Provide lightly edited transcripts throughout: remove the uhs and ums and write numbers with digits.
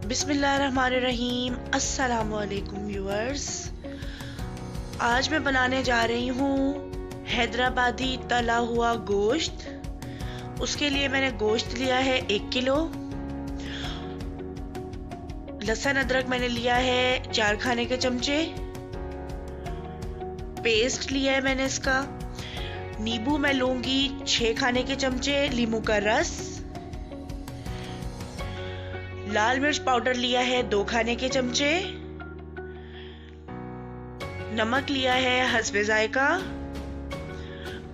बिस्मिल्लाहिर्रहमानिर्रहीम। अस्सलाम वालेकुम व्यूअर्स। आज मैं बनाने जा रही हूँ हैदराबादी तला हुआ गोश्त। उसके लिए मैंने गोश्त लिया है 1 किलो। लहसुन अदरक मैंने लिया है 4 खाने के चमचे। पेस्ट लिया है मैंने इसका। नींबू मैं लूंगी 6 खाने के चमचे, नींबू का रस। लाल मिर्च पाउडर लिया है 2 खाने के चमचे। नमक लिया है हस्बे जायका।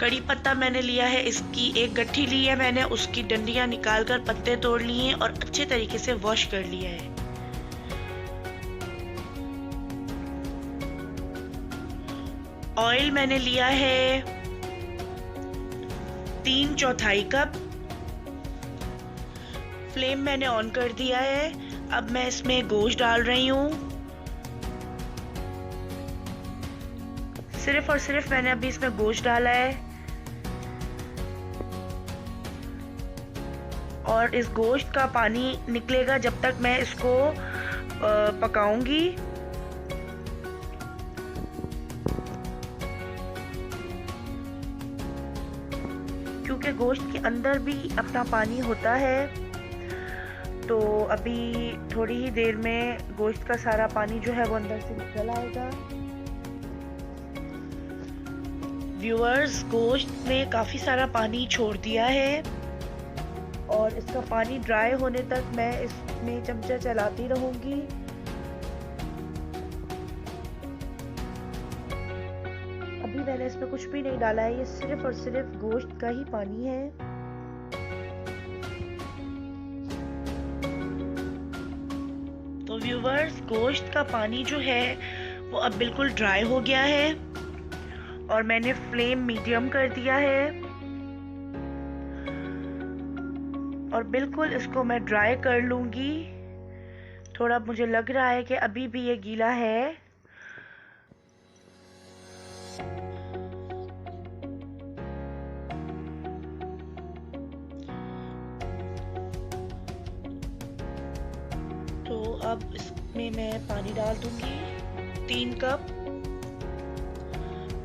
कड़ी पत्ता मैंने लिया है, इसकी 1 गट्ठी ली है मैंने, उसकी डंडियां निकालकर पत्ते तोड़ लिए और अच्छे तरीके से वॉश कर लिया है। ऑयल मैंने लिया है 3/4 कप। फ्लेम मैंने ऑन कर दिया है। अब मैं इसमें गोश्त डाल रही हूँ। सिर्फ और सिर्फ मैंने अभी इसमें गोश्त डाला है और इस गोश्त का पानी निकलेगा जब तक मैं इसको पकाऊंगी। क्योंकि गोश्त के अंदर भी अपना पानी होता है, तो अभी थोड़ी ही देर में गोश्त का सारा पानी जो है वो अंदर से निकल आएगा। व्यूअर्स, गोश्त में काफ़ी सारा पानी छोड़ दिया है और इसका पानी ड्राई होने तक मैं इसमें चमचा चलाती रहूंगी। अभी मैंने इसमें कुछ भी नहीं डाला है, ये सिर्फ और सिर्फ गोश्त का ही पानी है। तो व्यूवर्स, गोश्त का पानी जो है वो अब बिल्कुल ड्राई हो गया है और मैंने फ्लेम मीडियम कर दिया है और बिल्कुल इसको मैं ड्राई कर लूंगी। थोड़ा मुझे लग रहा है कि अभी भी ये गीला है। तो अब इसमें मैं पानी डाल दूंगी 3 कप।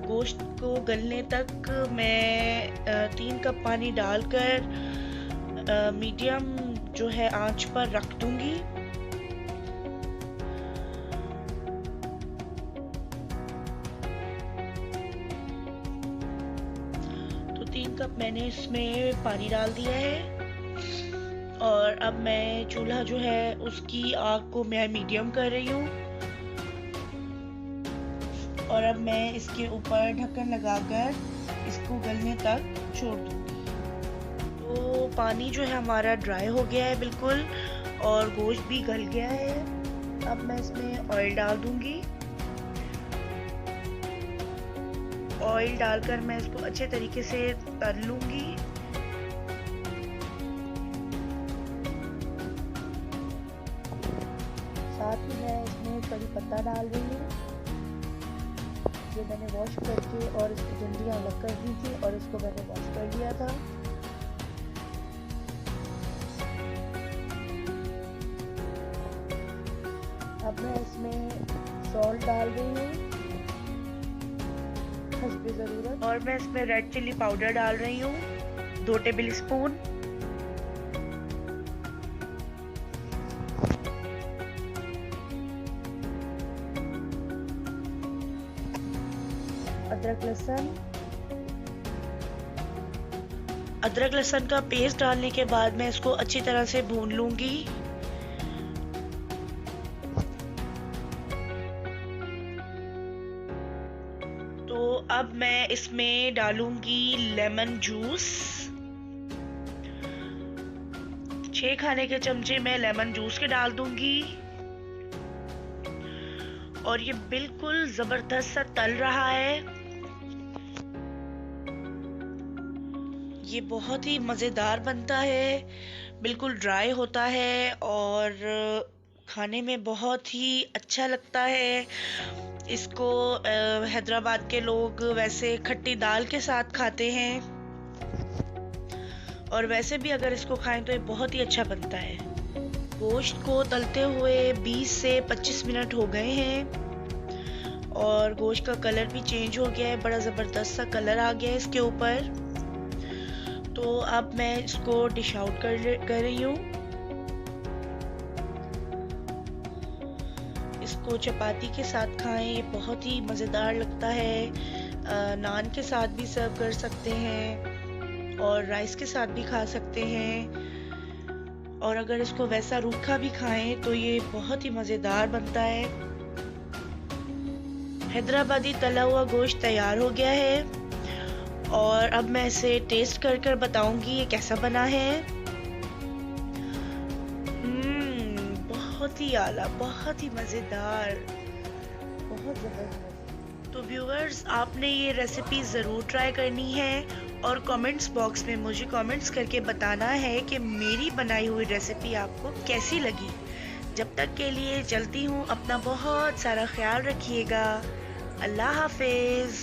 गोश्त को गलने तक मैं 3 कप पानी डालकर मीडियम जो है आंच पर रख दूंगी। तो 3 कप मैंने इसमें पानी डाल दिया है और अब मैं चूल्हा जो है उसकी आग को मैं मीडियम कर रही हूँ और अब मैं इसके ऊपर ढक्कन लगाकर इसको गलने तक छोड़ दूंगी। तो पानी जो है हमारा ड्राई हो गया है बिल्कुल और गोश्त भी गल गया है। अब मैं इसमें ऑयल डाल दूंगी। ऑयल डालकर मैं इसको अच्छे तरीके से तल लूंगी। साथ ही मैं इसमें कड़ी पत्ता डाल रही हूँ, जो मैंने वॉश करके और इसकी डंडियाँ अलग कर दी थी और इसको मैंने वॉश कर लिया था। अब मैं इसमें सॉल्ट डाल रही हूँ हस्बे ज़रूरत और मैं इसमें रेड चिल्ली पाउडर डाल रही हूँ 2 टेबल स्पून। अदरक लहसुन का पेस्ट डालने के बाद मैं इसको अच्छी तरह से भून लूंगी। तो अब मैं इसमें डालूंगी लेमन जूस। 6 खाने के चमचे मैं लेमन जूस के डाल दूंगी और ये बिल्कुल जबरदस्त सा तल रहा है। ये बहुत ही मज़ेदार बनता है, बिल्कुल ड्राई होता है और खाने में बहुत ही अच्छा लगता है। इसको हैदराबाद के लोग वैसे खट्टी दाल के साथ खाते हैं, और वैसे भी अगर इसको खाएं तो ये बहुत ही अच्छा बनता है। गोश्त को तलते हुए 20 से 25 मिनट हो गए हैं और गोश्त का कलर भी चेंज हो गया है, बड़ा ज़बरदस्त सा कलर आ गया है इसके ऊपर। तो अब मैं इसको डिश आउट कर रही हूँ। इसको चपाती के साथ खाएं, ये बहुत ही मज़ेदार लगता है। नान के साथ भी सर्व कर सकते हैं और राइस के साथ भी खा सकते हैं, और अगर इसको वैसा रूखा भी खाएं तो ये बहुत ही मज़ेदार बनता है। हैदराबादी तला हुआ गोश्त तैयार हो गया है और अब मैं इसे टेस्ट कर बताऊंगी ये कैसा बना है। बहुत ही आला, बहुत ही मज़ेदार, बहुत ज़बरदस्त। तो व्यूअर्स, आपने ये रेसिपी ज़रूर ट्राई करनी है और कमेंट्स बॉक्स में मुझे कमेंट्स करके बताना है कि मेरी बनाई हुई रेसिपी आपको कैसी लगी। जब तक के लिए चलती हूँ, अपना बहुत सारा ख्याल रखिएगा। अल्लाह हाफिज़।